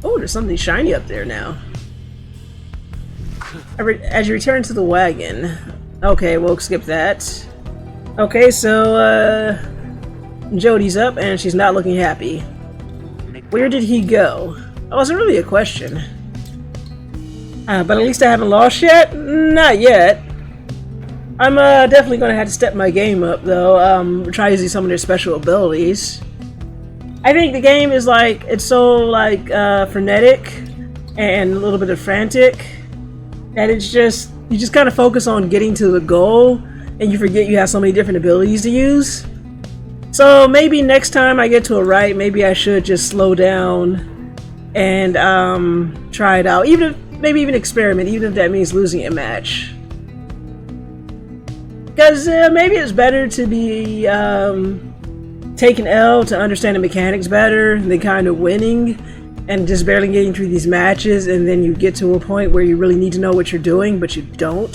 Oh, there's something shiny up there now. As you return to the wagon. Okay, we'll skip that. Okay, so, Jody's up and she's not looking happy. Where did he go? Oh, wasn't really a question. But at least I haven't lost yet? Not yet. I'm definitely gonna have to step my game up though. Try using some of their special abilities. I think the game is like, it's so like frenetic and a little bit of frantic that it's just, you just kind of focus on getting to the goal and you forget you have so many different abilities to use. So maybe next time I get to a right, maybe I should just slow down and try it out. Maybe even experiment, even if that means losing a match. Because maybe it's better to be take an L to understand the mechanics better than kind of winning and just barely getting through these matches, and then you get to a point where you really need to know what you're doing, but you don't.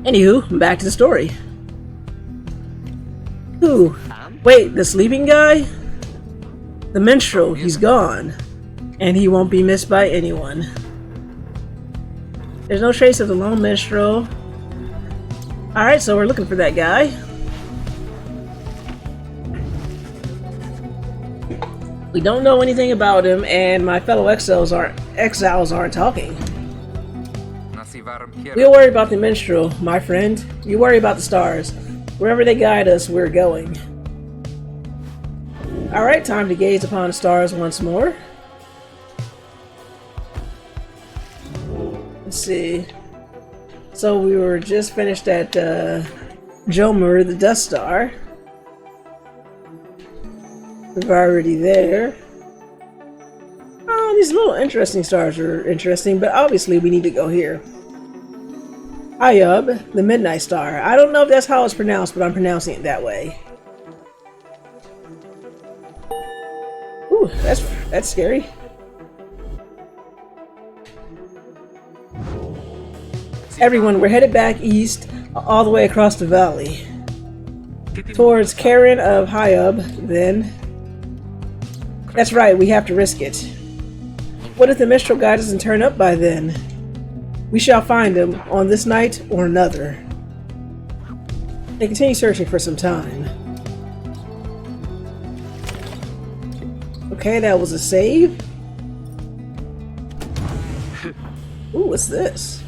Anywho, back to the story. Who? Wait, the sleeping guy? The minstrel, he's gone. And he won't be missed by anyone. There's no trace of the lone minstrel. Alright, so we're looking for that guy. We don't know anything about him, and my fellow exiles aren't talking. We'll worry about the minstrel, my friend. You worry about the stars. Wherever they guide us, we're going. Alright, time to gaze upon the stars once more. Let's see. So we were just finished at Jomer, the Dust Star. We're already there. Oh, these little interesting stars are interesting, but obviously we need to go here. Ayub, the Midnight Star. I don't know if that's how it's pronounced, but I'm pronouncing it that way. Ooh, that's scary. Everyone, we're headed back east, all the way across the valley. Towards Karen of Hayub, then. That's right, we have to risk it. What if the minstrel guy doesn't turn up by then? We shall find him on this night or another. They continue searching for some time. Okay, that was a save. Ooh, what's this?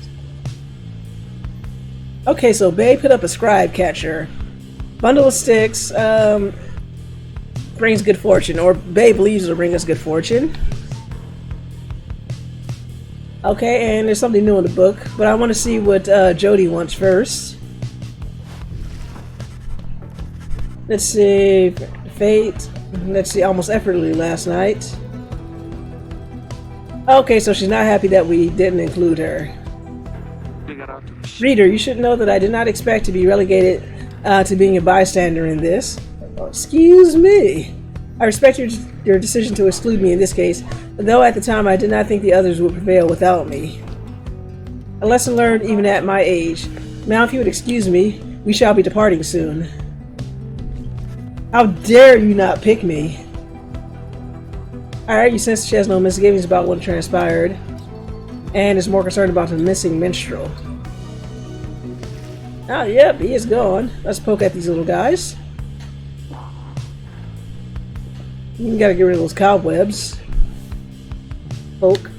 Okay, so Bay put up a scribe catcher. Bundle of sticks brings good fortune, or Bay believes it'll bring us good fortune. Okay, and there's something new in the book, but I want to see what Jody wants first. Let's see, Fate. Let's see, almost effortlessly last night. Okay, so she's not happy that we didn't include her. Reader, you should know that I did not expect to be relegated to being a bystander in this. Oh, excuse me. I respect your decision to exclude me in this case, though at the time I did not think the others would prevail without me. A lesson learned even at my age. Now if you would excuse me, we shall be departing soon. How dare you not pick me? Alright, you sense she has no misgivings about what transpired, and is more concerned about the missing minstrel. Oh, yep, he is gone. Let's poke at these little guys. You gotta get rid of those cobwebs. Poke.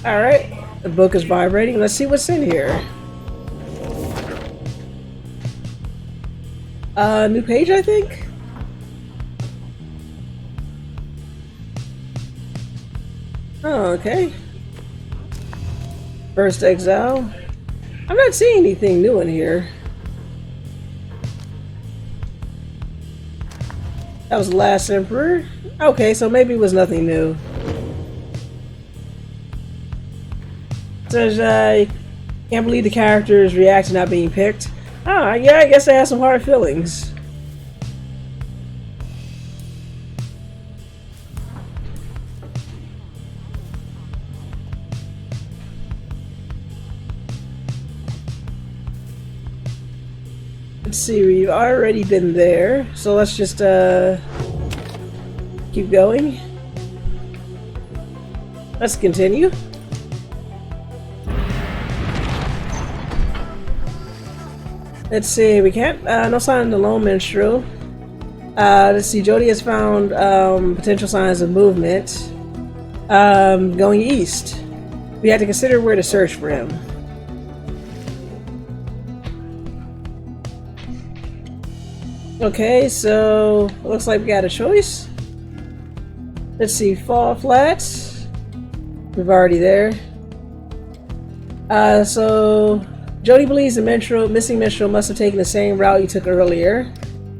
Alright, the book is vibrating. Let's see what's in here. New page, I think? Oh, okay. First exile. I'm not seeing anything new in here. That was the last emperor. Okay, so maybe it was nothing new. Says, can't believe the characters react to not being picked. Ah, yeah, I guess I have some hard feelings. Let's see, we've already been there, so let's just keep going. Let's continue. Let's see, we can't, no sign of the lone minstrel. Let's see, Jody has found potential signs of movement going east. We have to consider where to search for him. Okay, so looks like we got a choice. Let's see, Fall Flats. We're already there. So Jody believes the missing minstrel must have taken the same route you took earlier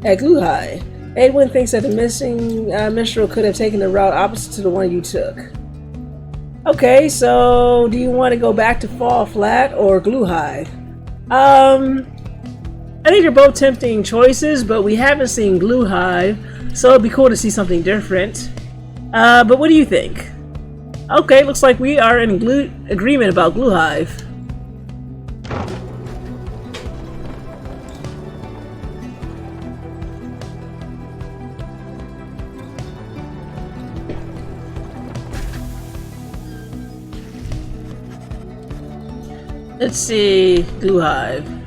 at Gluhai. Edwin thinks that the missing minstrel could have taken the route opposite to the one you took. Okay, so do you want to go back to Fall Flat or Gluhai? I think they're both tempting choices, but we haven't seen Gluhai, so it'd be cool to see something different. But what do you think? Okay, looks like we are in agreement about Gluhai. Let's see, Gluhai.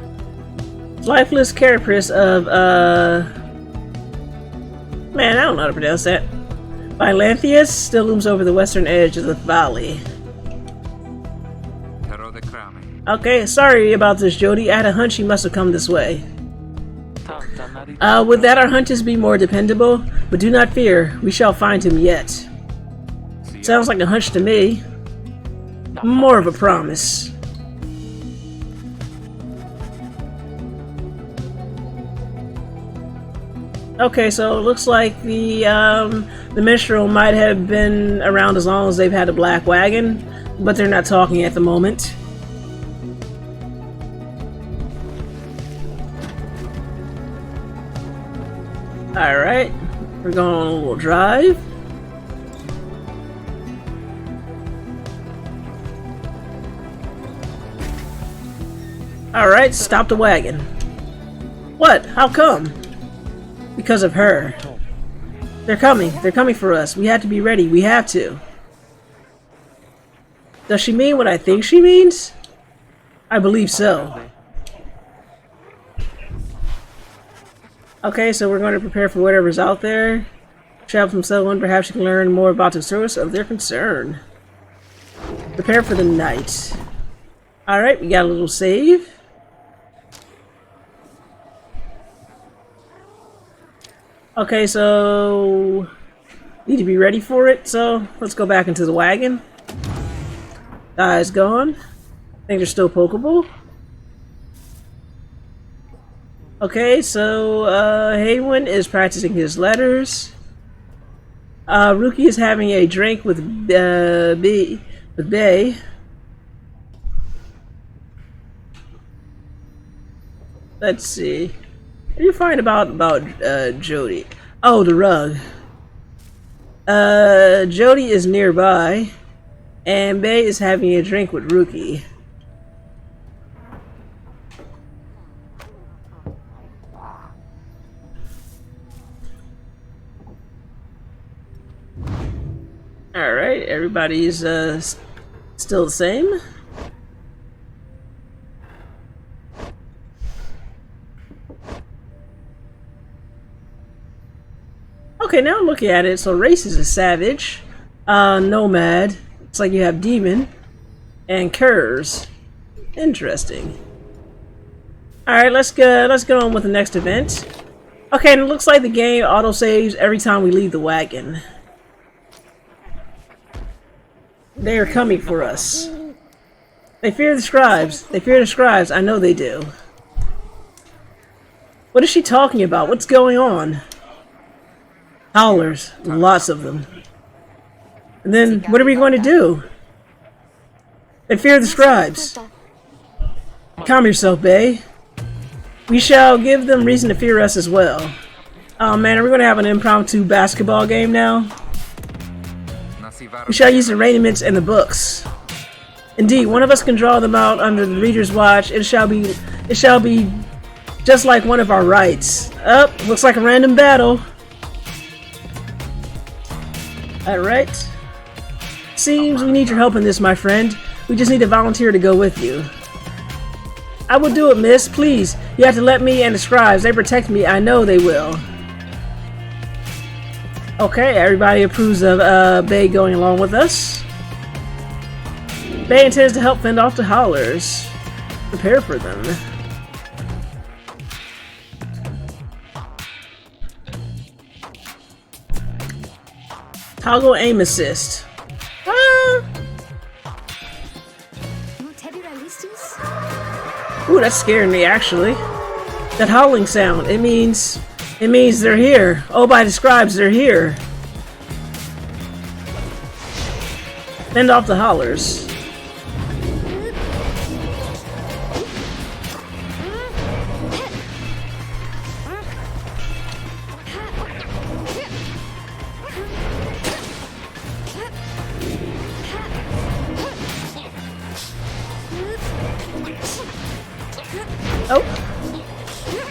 Lifeless carapace of, man, I don't know how to pronounce that. Phylanthius still looms over the western edge of the valley. Okay, sorry about this, Jody. I had a hunch he must have come this way. Would that our hunches be more dependable? But do not fear, we shall find him yet. Sounds like a hunch to me. More of a promise. Okay, so it looks like the minstrel might have been around as long as they've had a black wagon, but they're not talking at the moment. Alright, we're going on a little drive. Alright, stop the wagon. What? How come? Because of her. They're coming. They're coming for us. We have to be ready. We have to. Does she mean what I think she means? I believe so. Okay, so we're going to prepare for whatever's out there. Travel from someone. Perhaps you can learn more about the source of their concern. Prepare for the night. Alright, we got a little save. Okay, so need to be ready for it, so let's go back into the wagon. Guy's gone. Things are still pokeable. Okay, so Haywin is practicing his letters. Rukey is having a drink with Bay. Let's see. What do you find about Jody? Oh, the rug. Jody is nearby, and Bay is having a drink with Rukey. Alright, everybody's still the same. Okay, now looking at it, so Race is a savage, Nomad, it's like you have Demon, and Curs. Interesting. Alright, let's go on with the next event. Okay, and it looks like the game autosaves every time we leave the wagon. They are coming for us. They fear the scribes. They fear the scribes. I know they do. What is she talking about? What's going on? Howlers. Lots of them. And then, what are we going to do? They fear the scribes. Calm yourself, Bay. We shall give them reason to fear us as well. Oh man, are we going to have an impromptu basketball game now? We shall use the arrangements and the books. Indeed, one of us can draw them out under the reader's watch. It shall be Just like one of our rights. Looks like a random battle. Alright. Seems we need your help in this, my friend. We just need a volunteer to go with you. I will do it, miss. Please. You have to let me and the scribes. They protect me. I know they will. Okay, everybody approves of Bay going along with us. Bay intends to help fend off the howlers. Prepare for them. Toggle aim assist. Ooh, that's scaring me actually. That howling sound, it means they're here. Oh, by the scribes, they're here. Fend off the howlers.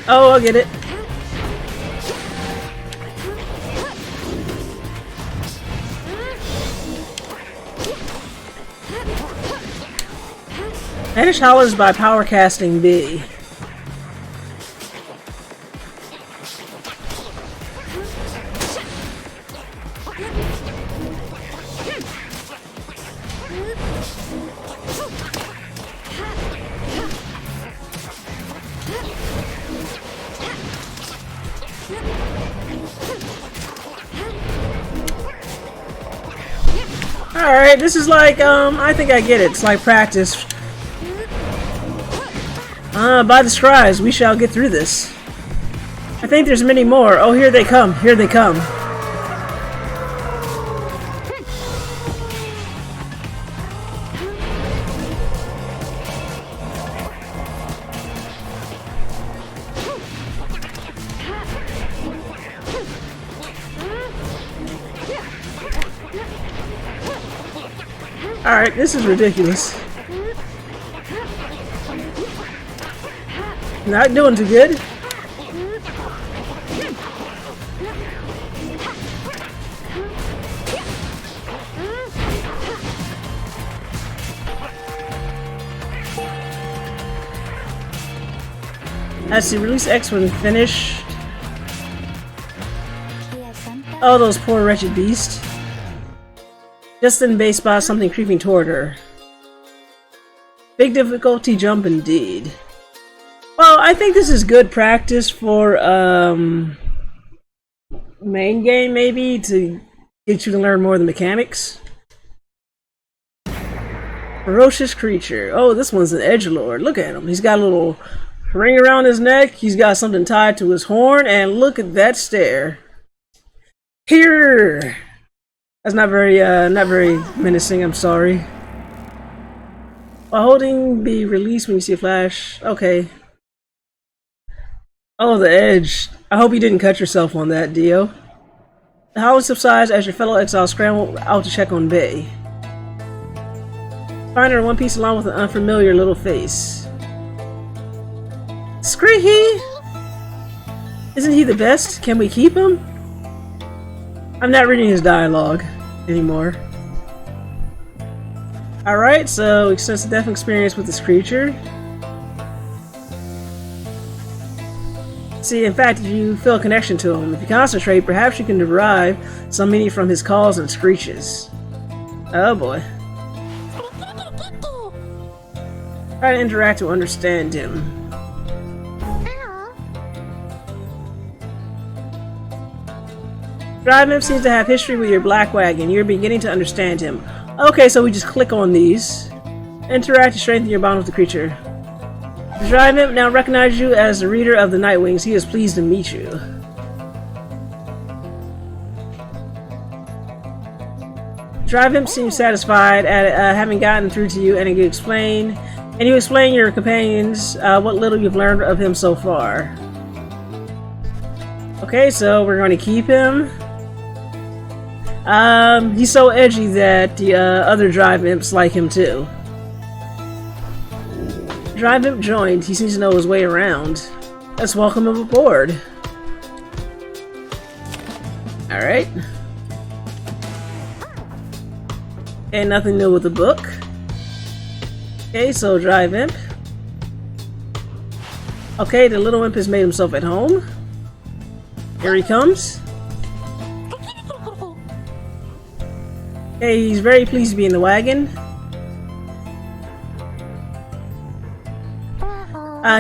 Oh, I'll get it. Banish howlers by power casting B. Alright, this is like, I think I get it. It's like practice. By the scribes, we shall get through this. I think there's many more. Oh, here they come. Here they come. Alright, this is ridiculous. Not doing too good. Let's see, release X when finished. Oh, those poor wretched beasts. Just then Bay spots something creeping toward her. Big difficulty jump indeed. Well, I think this is good practice for main game, maybe, to get you to learn more of the mechanics. Ferocious creature. Oh, this one's an edgelord. Look at him. He's got a little ring around his neck. He's got something tied to his horn, and look at that stare. Here. That's not very menacing. I'm sorry. While holding B, release when you see a flash. Okay. Oh, the edge. I hope you didn't cut yourself on that, Dio. The howling subsides as your fellow exiles scramble out to check on Bay. Find her in one piece along with an unfamiliar little face. Screehy! Isn't he the best? Can we keep him? I'm not reading his dialogue anymore. Alright, so extensive death experience with this creature. See, in fact, you feel a connection to him. If you concentrate, perhaps you can derive some meaning from his calls and screeches. Oh boy. Try to interact to understand him. Drive-In seems to have history with your black wagon. You're beginning to understand him. Okay, so we just click on these. Interact to strengthen your bond with the creature. The Drive-In now recognizes you as the reader of the Nightwings. He is pleased to meet you. Drive-In seems satisfied at having gotten through to you, and you explain your companions what little you've learned of him so far. Okay, so we're going to keep him. He's so edgy that the other Drive Imps like him too. Drive Imp joined. He seems to know his way around. Let's welcome him aboard. Alright. Okay, nothing new with the book. Okay, so drive imp. Okay, the little imp has made himself at home. Here he comes. Okay, he's very pleased to be in the wagon.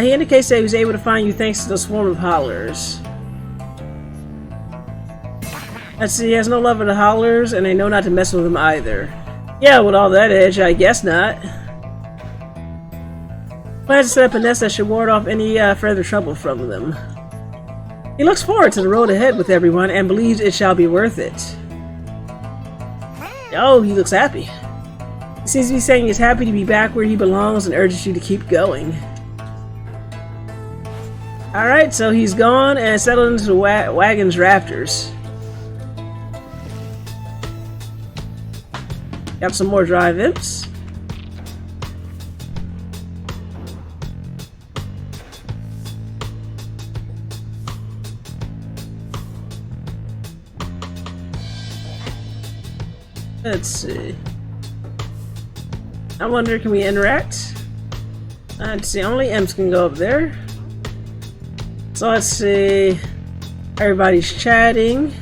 He indicates that he was able to find you thanks to the swarm of howlers. Let's see, he has no love for the howlers, and they know not to mess with him either. Yeah, with all that edge, I guess not. Plans to set up a nest that should ward off any further trouble from them. He looks forward to the road ahead with everyone and believes it shall be worth it. Oh, he looks happy. He seems to be saying he's happy to be back where he belongs and urges you to keep going. Alright, so he's gone and settled into the wagon's rafters. Got some more drive imps. Let's see. I wonder, can we interact? Let's see, only imps can go up there. So let's see. Everybody's chatting.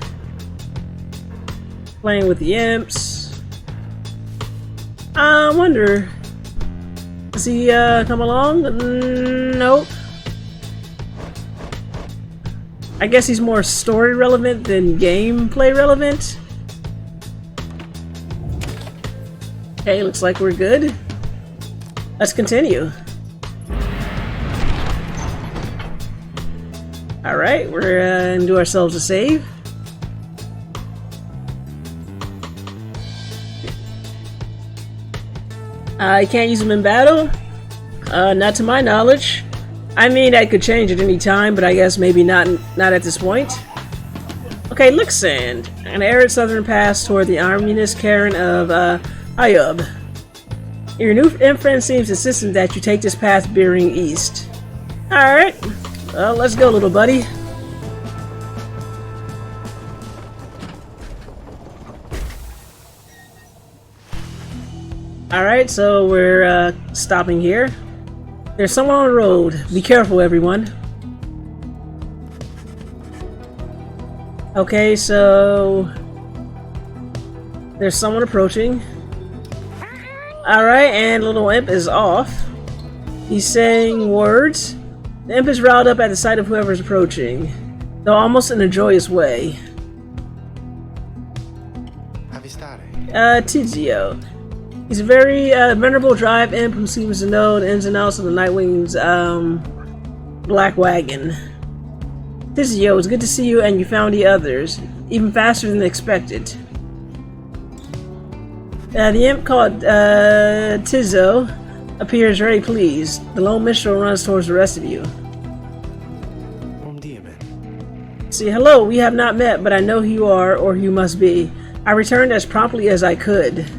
Playing with the imps. I wonder. Does he come along? Nope. I guess he's more story relevant than gameplay relevant. Okay, looks like we're good. Let's continue. Alright, we're gonna do ourselves a save. I can't use them in battle? Not to my knowledge. I mean, I could change at any time, but I guess maybe not at this point. Okay, look, sand. An arid southern pass toward the ominous cairn of Ayub. Your new friend seems insistent that you take this path bearing east. Alright, well, let's go, little buddy. Alright, so we're stopping here. There's someone on the road. Be careful, everyone. Okay, so there's someone approaching. Alright, and little imp is off. He's saying words. The imp is riled up at the sight of whoever's approaching, though almost in a joyous way. Tizio. He's a very venerable drive imp who seems to know the ins and outs of the Nightwing's black wagon. Tizio, it's good to see you and you found the others, even faster than expected. The imp called Tizo appears very pleased. The lone minstrel runs towards the rest of you. See, hello, we have not met, but I know who you are, or who you must be. I returned as promptly as I could.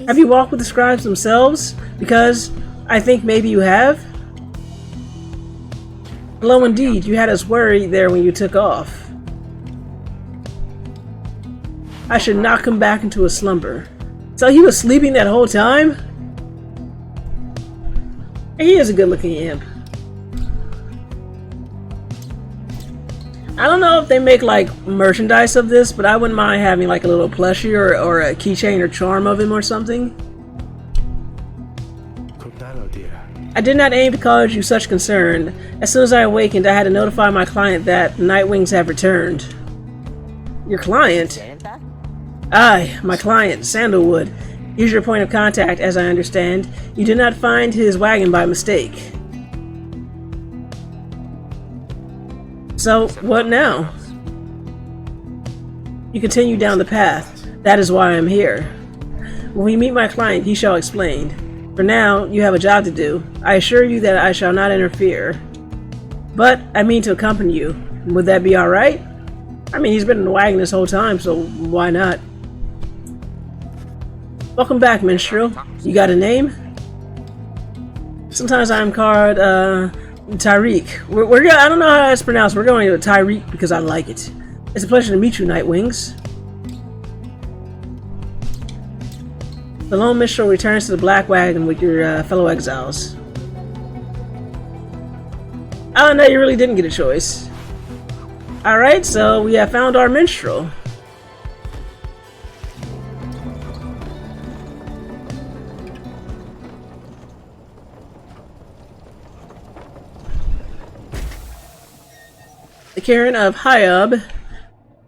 Have you walked with the scribes themselves? Because I think maybe you have? Hello indeed, you had us worried there when you took off. I should knock him back into a slumber. So he was sleeping that whole time? He is a good looking imp. I don't know if they make like merchandise of this, but I wouldn't mind having like a little plushie or a keychain or charm of him or something. I did not aim to cause you such concern. As soon as I awakened, I had to notify my client that the Nightwings have returned. Your client? Aye, my client, Sandalwood. He's your point of contact, as I understand. You did not find his wagon by mistake. So, what now? You continue down the path. That is why I'm here. When we meet my client, he shall explain. For now, you have a job to do. I assure you that I shall not interfere. But, I mean to accompany you. Would that be alright? I mean, he's been in the wagon this whole time, so why not? Welcome back, Minstrel. You got a name? Sometimes I'm called, Tyreek. We're I don't know how it's pronounced. We're going to Tyreek because I like it. It's a pleasure to meet you, Nightwings. The lone minstrel returns to the black wagon with your fellow exiles. Oh no, you really didn't get a choice. Alright, so we have found our minstrel. The cairn of Hyob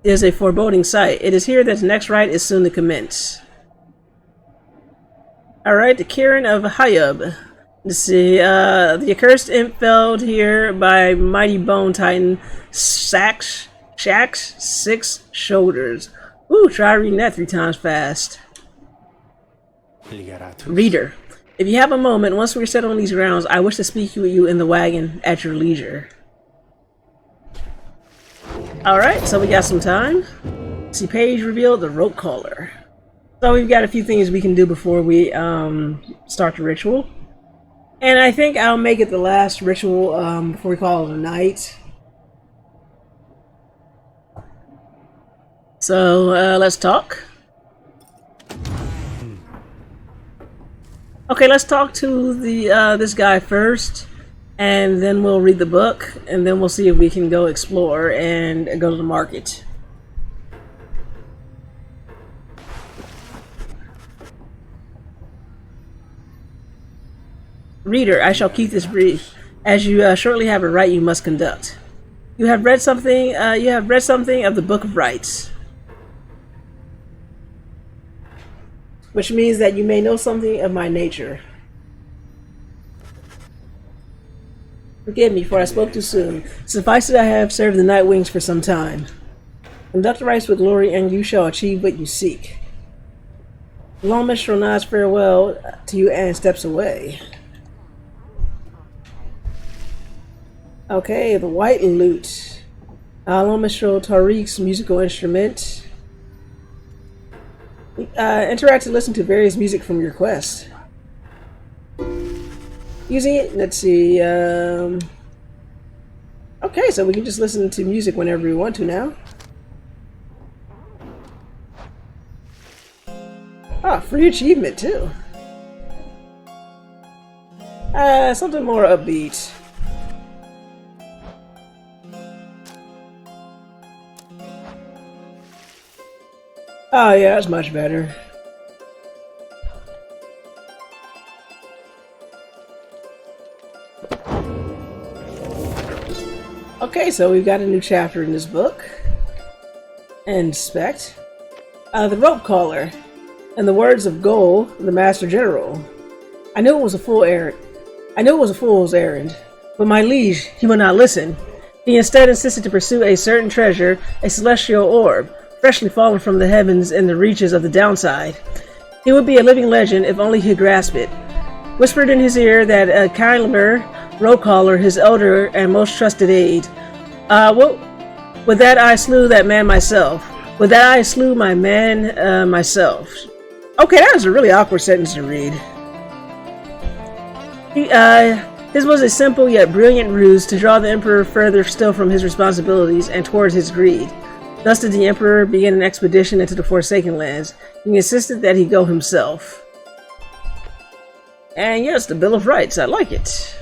is a foreboding sight. It is here that the next rite is soon to commence. Alright, the cairn of Hyob. Let's see, the accursed imp felled here by mighty bone titan Shack's 6 shoulders. Ooh, try reading that 3 times fast. Reader, if you have a moment, once we're set on these grounds, I wish to speak with you in the wagon at your leisure. Alright, so we got some time. See, page revealed the rope caller. So we've got a few things we can do before we start the ritual. And I think I'll make it the last ritual before we call it a night. So let's talk. Okay, let's talk to the this guy first, and then we'll read the book, and then we'll see if we can go explore and go to the market. Reader, I shall keep this brief, as you shortly have a rite you must conduct. You have read something. You have read something of the Book of Rites, which means that you may know something of my nature. Forgive me, for I spoke too soon. Suffice it, I have served the Nightwings for some time. Conduct the rites with glory, and you shall achieve what you seek. The lone minstrel nods farewell to you and steps away. Okay, the white lute. Lone minstrel Tariq's musical instrument. Interact to listen to various music from your quest. Using it, let's see. Okay, so we can just listen to music whenever we want to now. Ah, free achievement too. Something more upbeat. Oh yeah, that's much better. Okay, so we've got a new chapter in this book. Inspect. The rope caller. In the words of Goal, the Master General. I knew it was a fool's errand, but my liege, he would not listen. He instead insisted to pursue a certain treasure, a celestial orb, freshly fallen from the heavens in the reaches of the downside. He would be a living legend if only he grasped it. Whispered in his ear that Kyler, rope caller, his elder and most trusted aide. With that I slew that man myself. With that I slew my man myself. Okay, that was a really awkward sentence to read. This was a simple yet brilliant ruse to draw the Emperor further still from his responsibilities and towards his greed. Thus did the Emperor begin an expedition into the Forsaken Lands. He insisted that he go himself. And yes, the Bill of Rights, I like it.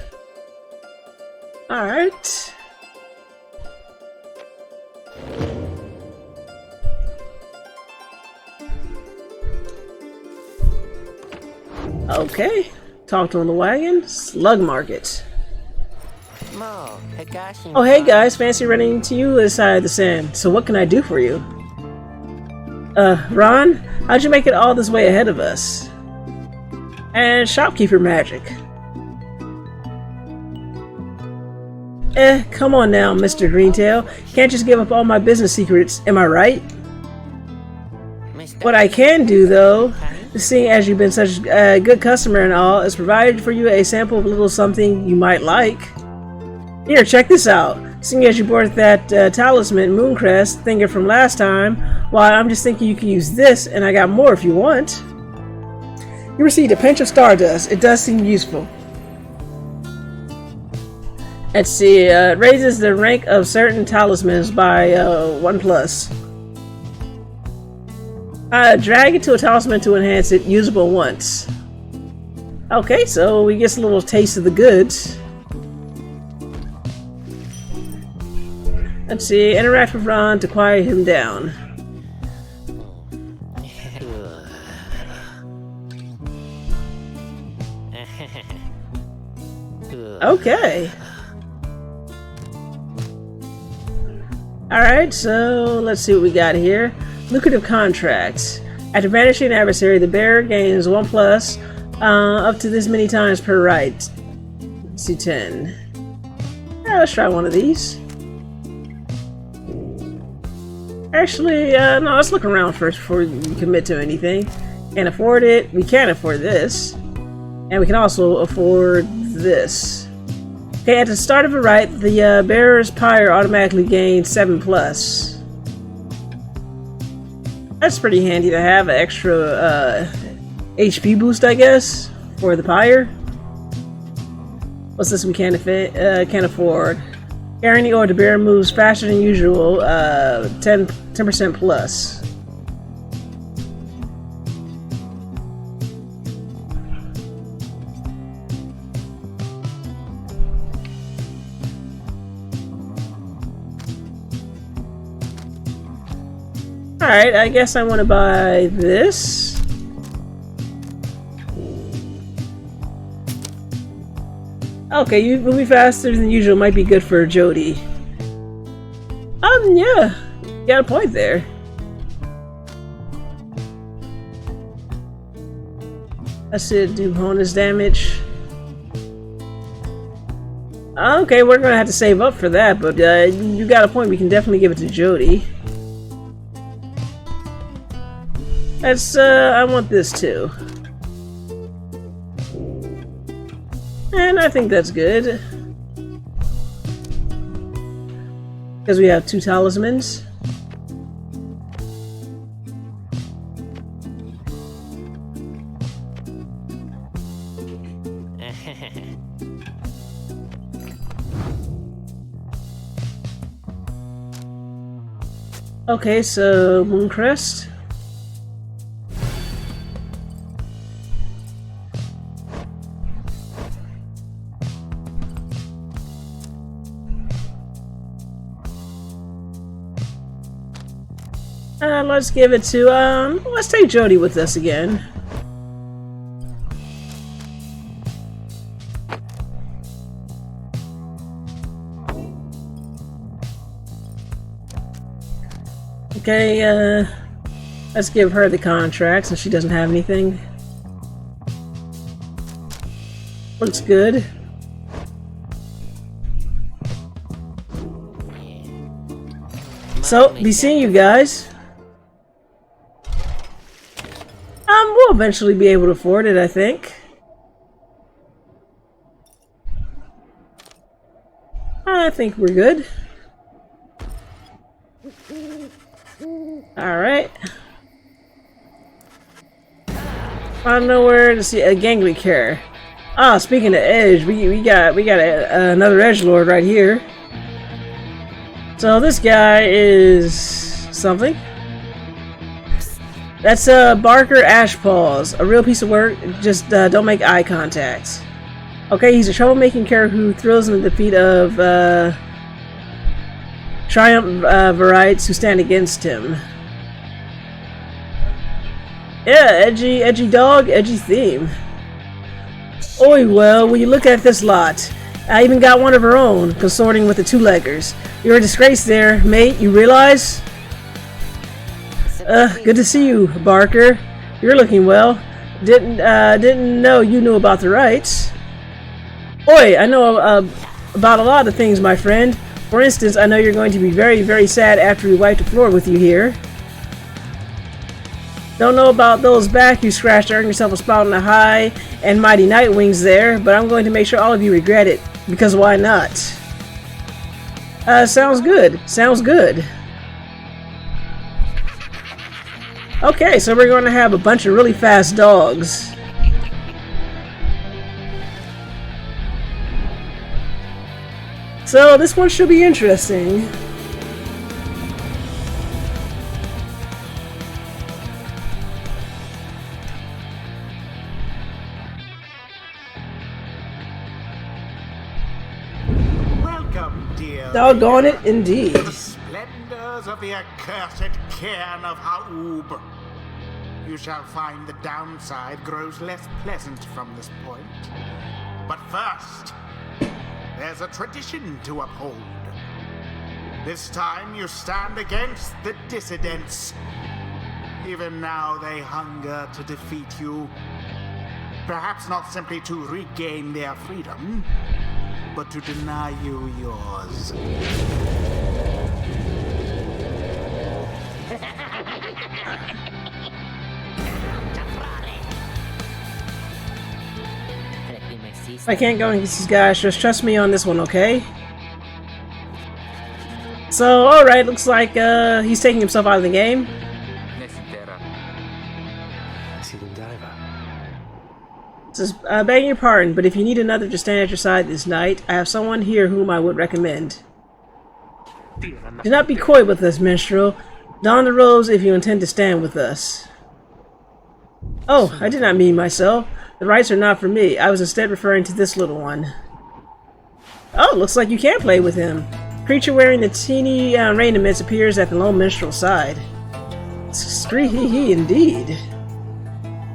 Alright. Okay. Talked on the wagon. Slug Market. Oh hey guys, fancy running into you this side of the sand. So what can I do for you? Ron, how'd you make it all this way ahead of us? And shopkeeper magic. Come on now, Mr. Greentail. Can't just give up all my business secrets, am I right? What I can do, though, seeing as you've been such a good customer and all, is provide for you a sample of a little something you might like. Here, check this out. Seeing as you bought that talisman Mooncrest thinker from last time, well, I'm just thinking you can use this, and I got more if you want. You received a pinch of stardust. It does seem useful. Let's see, raises the rank of certain talismans by 1 plus. Drag it to a talisman to enhance it, usable once. Okay, so we get a little taste of the goods. Let's see, interact with Ron to quiet him down. Okay. Alright, so let's see what we got here. Lucrative contracts. After banishing an adversary, the bearer gains 1 plus up to this many times per right. Let's see, 10. Yeah, let's try one of these. Actually, no, let's look around first before we commit to anything. Can't afford it. We can't afford this. And we can also afford this. Okay, at the start of a rite, the bearer's Pyre automatically gains 7 plus. That's pretty handy to have, an extra HP boost, I guess, for the Pyre. What's this we can't afford? Carrying the order, the bearer moves faster than usual, 10% plus. Alright, I guess I want to buy this. Okay, you moving faster than usual might be good for Jody. Yeah, you got a point there. Let's see, do bonus damage. Okay, we're gonna have to save up for that, but you got a point. We can definitely give it to Jody. That's, I want this too. And I think that's good. Because we have 2 talismans. Okay, so Mooncrest. Let's give it to, let's take Jody with us again. Okay, let's give her the contract since she doesn't have anything. Looks good. So, be seeing you guys. We'll eventually be able to afford it, I think. I think we're good. Alright. I don't know where to see a gangly care. Ah, speaking of edge, we got another edgelord right here. So this guy is something. That's Barker Ashpaws, a real piece of work. Just don't make eye contact. Okay, he's a troublemaking character who thrills in the defeat of triumvirites who stand against him. Yeah, edgy dog, edgy theme. Oi, well, when you look at this lot, I even got one of her own, consorting with the 2-leggers. You're a disgrace there, mate, you realize? Good to see you, Barker. You're looking well. Didn't know you knew about the rights. Oi, I know about a lot of things, my friend. For instance, I know you're going to be very, very sad after we wipe the floor with you here. Don't know about those back you scratched to earn yourself a spot on the high and mighty Nightwings there, but I'm going to make sure all of you regret it, because why not? Sounds good. Sounds good. Okay, so we're going to have a bunch of really fast dogs. So this one should be interesting. Welcome, dear. Doggone it, indeed. The splendors of the accursed cairn of Haub. You shall find the downside grows less pleasant from this point. But first, there's a tradition to uphold. This time you stand against the dissidents. Even now they hunger to defeat you. Perhaps not simply to regain their freedom, but to deny you yours. I can't go against these guys, just trust me on this one, okay? So, alright, looks like he's taking himself out of the game. Says, begging your pardon, but if you need another to stand at your side this night, I have someone here whom I would recommend. Do not be coy with us, Minstrel. Don the robes if you intend to stand with us. Oh, I did not mean myself. The rights are not for me. I was instead referring to this little one. Oh, looks like you can play with him. Creature wearing the teeny raiments appears at the lone minstrel's side. Scree-hee-hee indeed.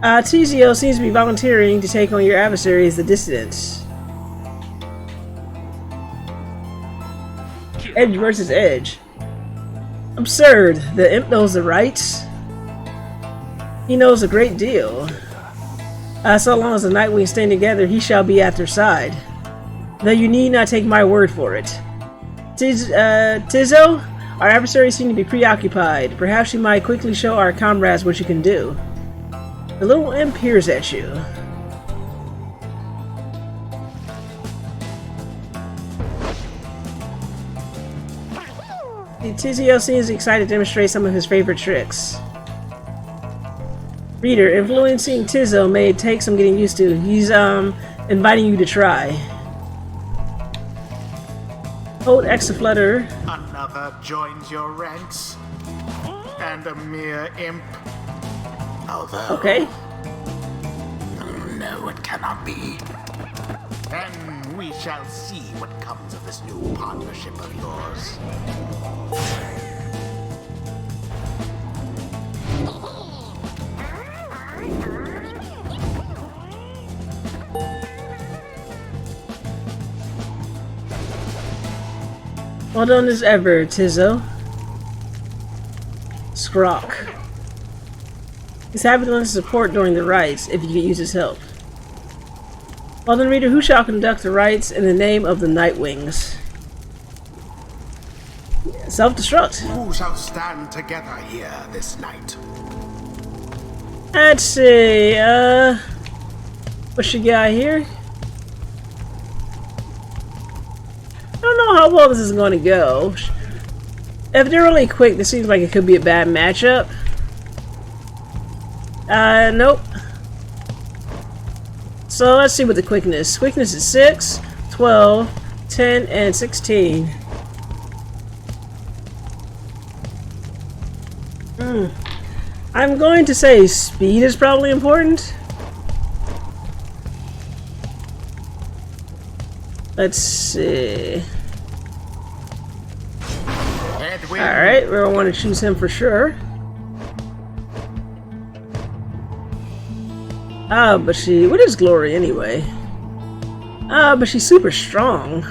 Tizio seems to be volunteering to take on your adversary as the dissidents. Edge versus Edge. Absurd. The imp knows the rights. He knows a great deal. So long as the Nightwings stand together, he shall be at their side. Though you need not take my word for it. Tizzo, our adversaries seem to be preoccupied. Perhaps you might quickly show our comrades what you can do. The little imp peers at you. Tizio seems excited to demonstrate some of his favorite tricks. Reader, influencing Tizzo may take some getting used to. He's inviting you to try. Hold X to flutter. Another joins your ranks. And a mere imp. Although... Okay. No, it cannot be. And we shall see what comes of this new partnership of yours. Well done as ever, Tizzo. Scrock. He's happy to lend support during the rites, if you can use his help. Well then, reader, who shall conduct the rites in the name of the Nightwings? Self-destruct. Who shall stand together here this night? Let's see, what's you got here? I don't know how well this is going to go. If they're really quick, this seems like it could be a bad matchup. Nope. So let's see what the quickness. Quickness is 6, 12, 10, and 16. I'm going to say speed is probably important. Let's see. Alright, we'll want to choose him for sure. But she... What is Glory anyway? But she's super strong.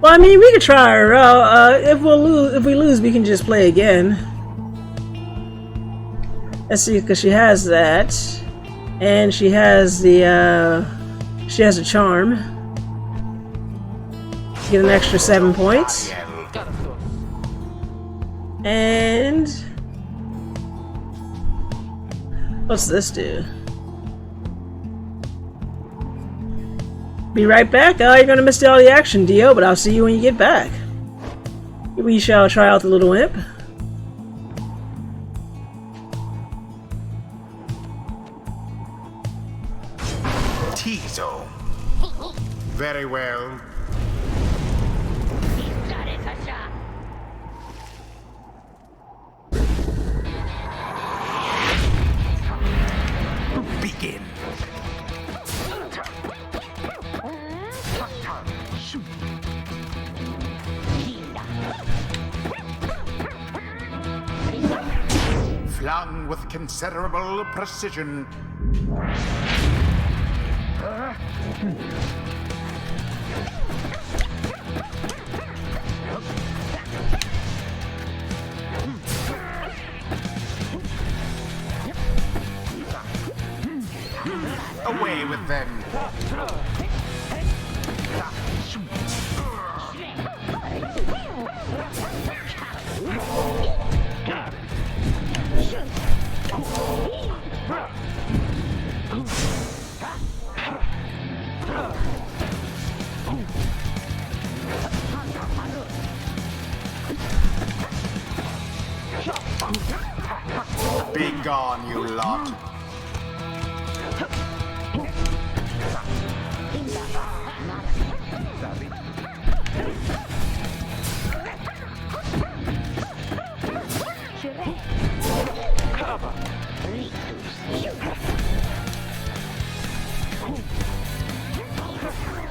Well, I mean, we could try her out. If we lose, we can just play again. Let's see, because she has that. And she has the, she has a charm. Get an extra 7 points. And... what's this do? Be right back. Oh, you're gonna miss all the action, Dio, but I'll see you when you get back. We shall try out the little imp. Tizo. Very well. Begin. Flung with considerable precision. Away with them. Be gone, you lot.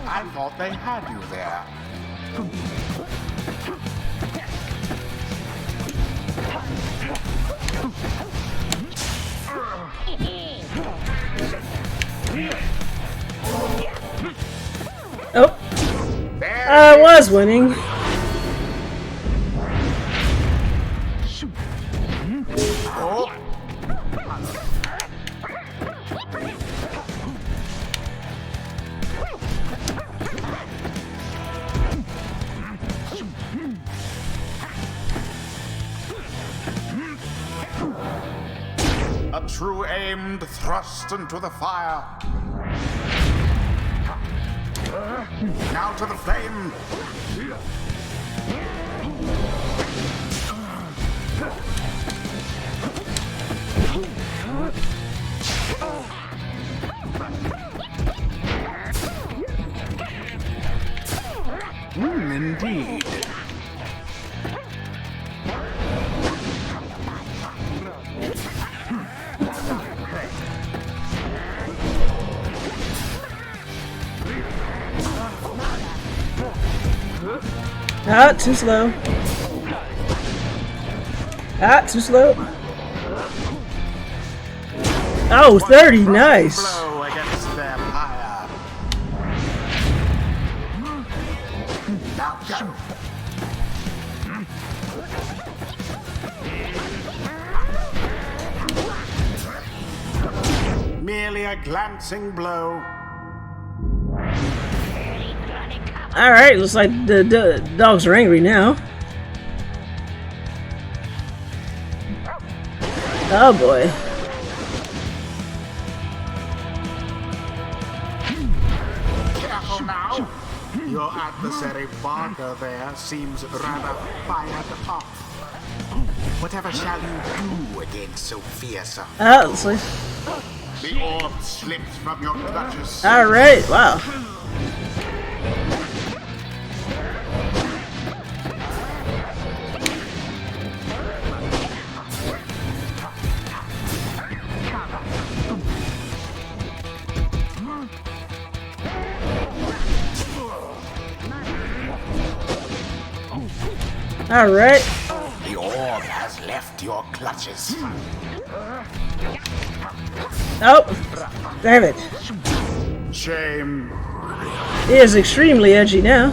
I thought they had you there. Oh, I was winning. Oh. A true aimed thrust into the fire. Now to the flame. Indeed. Ah, too slow. Ah, too slow. Oh, 30, nice. Blow against their pyre. Now go. Merely a glancing blow. Alright, looks like the dogs are angry now. Oh boy. Careful now. Your adversary Barker there seems rather fired up. Whatever shall you do against so fierce a... Oh, looks like... The orb slips from your clutches. Alright, wow. Alright. The orb has left your clutches. Oh, damn it. Shame. He is extremely edgy now.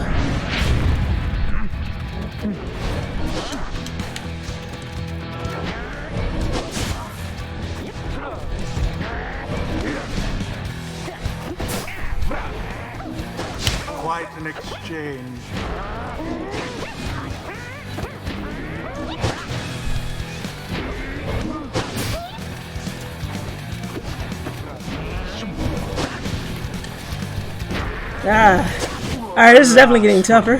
Quite an exchange. Ah. Alright, this is definitely getting tougher.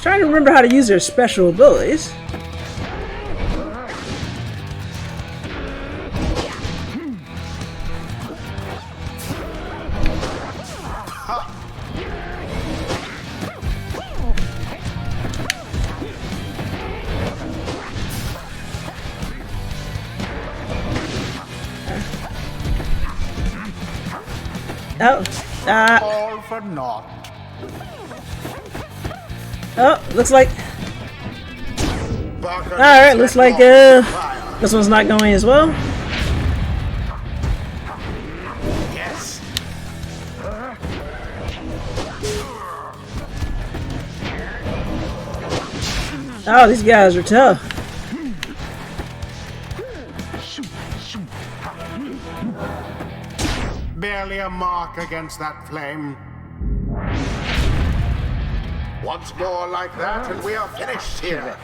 Trying to remember how to use their special abilities. Oh, All for naught. oh, looks like. Barker Alright, looks like fire. this one's not going as well. Yes. Oh, these guys are tough. Barely a mark against that flame. Once more like that, and we are finished here.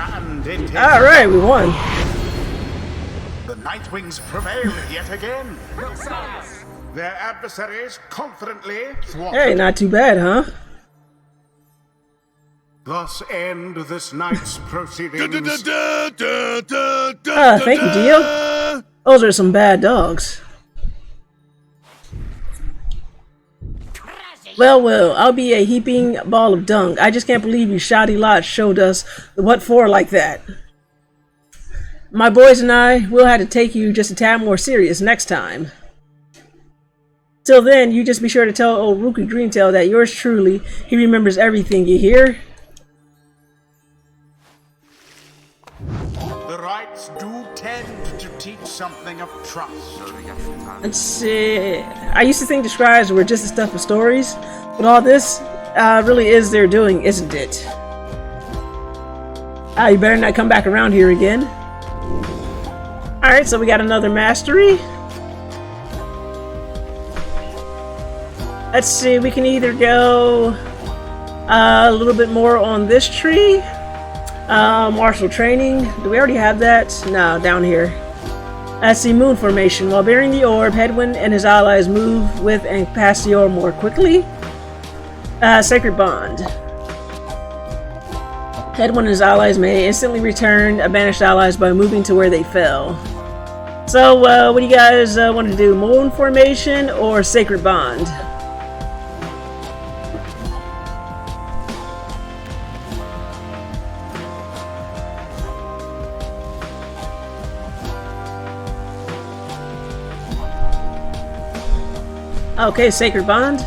And it is Alright, we won. the Nightwings prevail yet again. Their adversaries confidently thwarted. Hey, not too bad, huh? Thus end this night's proceedings. Thank you, Dio. Those are some bad dogs. Well, I'll be a heaping ball of dung. I just can't believe you shoddy lot showed us what for like that. My boys and I will have to take you just a tad more serious next time. Till then, you just be sure to tell old Rukey Dreamtail that yours truly, he remembers everything, you hear? The rites do tend to teach something of trust. Let's see. I used to think the scribes were just the stuff of stories, but all this really is their doing, isn't it? You better not come back around here again. Alright, so we got another mastery. Let's see, we can either go a little bit more on this tree. Martial training. Do we already have that? No, down here. Let's see, moon formation. While bearing the orb, Headwind and his allies move with and pass the orb more quickly. Sacred bond. Headwind and his allies may instantly return banished allies by moving to where they fell. So, what do you guys want to do? Moon formation or sacred bond? Okay, Sacred Bond.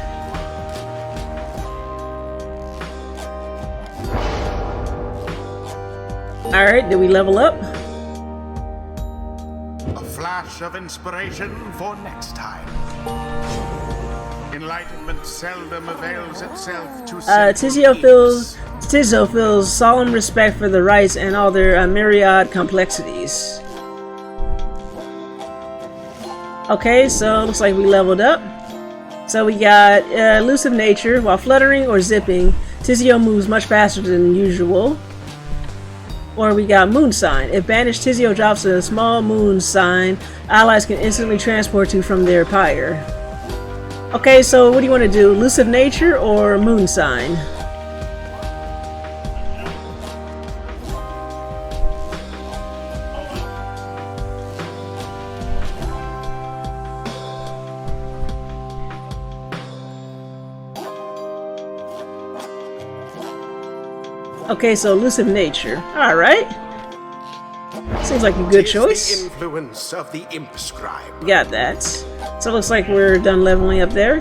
Alright, did we level up? A flash of inspiration for next time. Enlightenment seldom avails itself to Tizio feels solemn respect for the rites and all their myriad complexities. Okay, so looks like we leveled up. So we got elusive nature. While fluttering or zipping, Tizio moves much faster than usual. Or we got moon sign. If banished, Tizio drops a small moon sign. Allies can instantly transport to from their pyre. Okay, so what do you want to do? Elusive nature or moon sign? Okay, so elusive nature. Alright. Seems like a good choice. The influence of the imp scribe. Got that. So it looks like we're done leveling up there.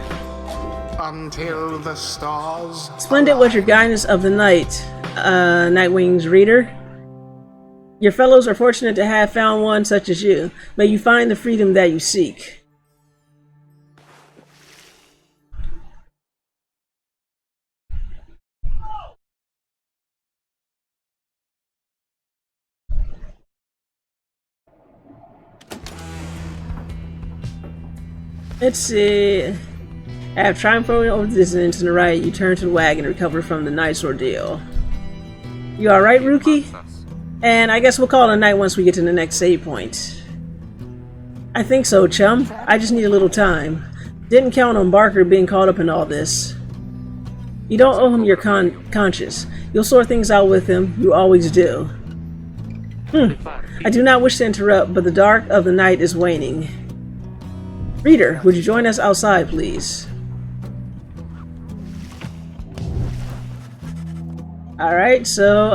Until the stars. Splendid was your guidance of the night, Nightwing's reader. Your fellows are fortunate to have found one such as you. May you find the freedom that you seek. Let's see. After triumphing over the distance to the right, you turn to the wagon and recover from the night's ordeal. You alright, Rukey? And I guess we'll call it a night once we get to the next save point. I think so, chum. I just need a little time. Didn't count on Barker being caught up in all this. You don't owe him your conscience. You'll sort things out with him. You always do. I do not wish to interrupt, but the dark of the night is waning. Reader, would you join us outside, please? Alright, so,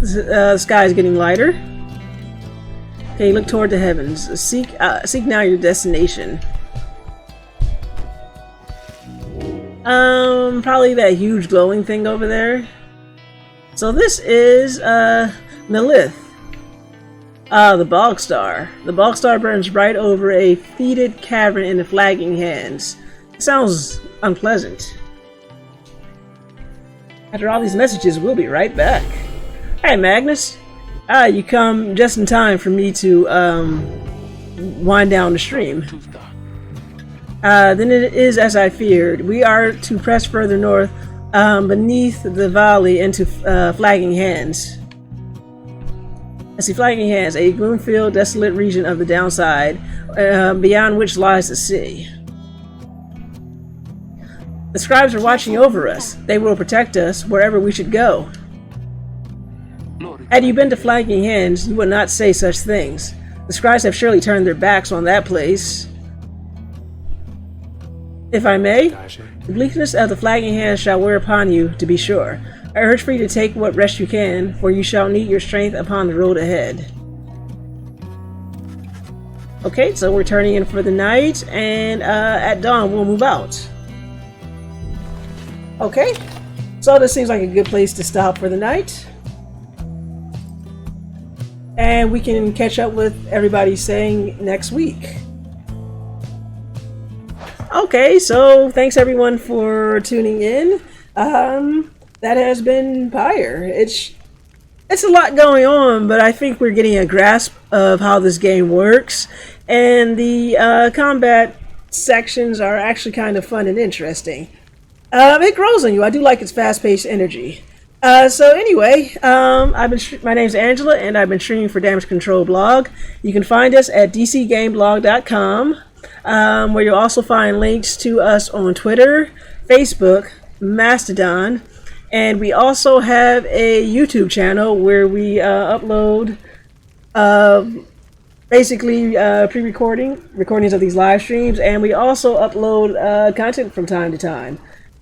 the sky is getting lighter. Okay, look toward the heavens. Seek now your destination. Probably that huge glowing thing over there. So this is, Melith. The Bog Star. The Bog Star burns bright over a fetid cavern in the flagging hands. It sounds unpleasant. After all these messages, we'll be right back. Hey, Magnus. You come just in time for me to, wind down the stream. Then it is as I feared. We are to press further north, beneath the valley into, flagging hands. I see flagging hands, a gloom-filled, desolate region of the downside, beyond which lies the sea. The scribes are watching over us. They will protect us wherever we should go. Had you been to flagging hands, you would not say such things. The scribes have surely turned their backs on that place. If I may, the bleakness of the flagging hands shall wear upon you, to be sure. I urge for you to take what rest you can, for you shall need your strength upon the road ahead. Okay, so we're turning in for the night, and at dawn we'll move out. Okay, so this seems like a good place to stop for the night. And we can catch up with everybody saying next week. Okay, so thanks everyone for tuning in. That has been Pyre. It's a lot going on, but I think we're getting a grasp of how this game works, and the combat sections are actually kind of fun and interesting. It grows on you. I do like its fast-paced energy. So anyway, my name's Angela, and I've been streaming for Damage Control Blog. You can find us at dcgameblog.com, where you'll also find links to us on Twitter, Facebook, Mastodon, and we also have a YouTube channel where we upload basically recordings of these live streams, and we also upload content from time to time.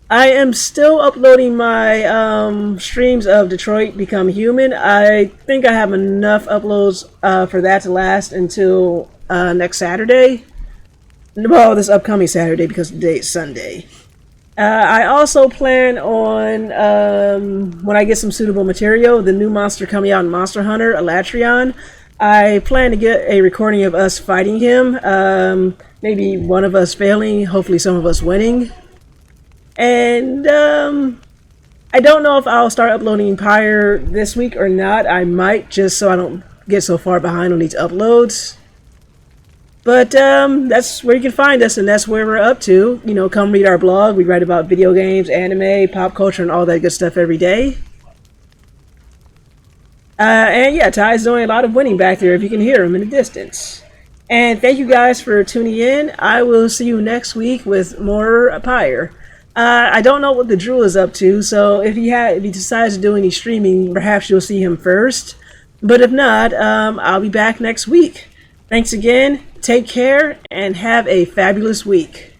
I am still uploading my streams of Detroit Become Human. I think I have enough uploads for that to last until next Saturday. Well, this upcoming Saturday, because today is Sunday. I also plan on, when I get some suitable material, the new monster coming out in Monster Hunter, Elatrion. I plan to get a recording of us fighting him. Maybe one of us failing, hopefully some of us winning. And I don't know if I'll start uploading Pyre this week or not. I might, just so I don't get so far behind on these uploads. But that's where you can find us, and that's where we're up to. You know, come read our blog. We write about video games, anime, pop culture, and all that good stuff every day. And yeah, Ty's doing a lot of winning back there if you can hear him in the distance. And thank you guys for tuning in. I will see you next week with more Pyre. I don't know what the Drew is up to, so if he decides to do any streaming, perhaps you'll see him first. But if not, I'll be back next week. Thanks again, take care, and have a fabulous week.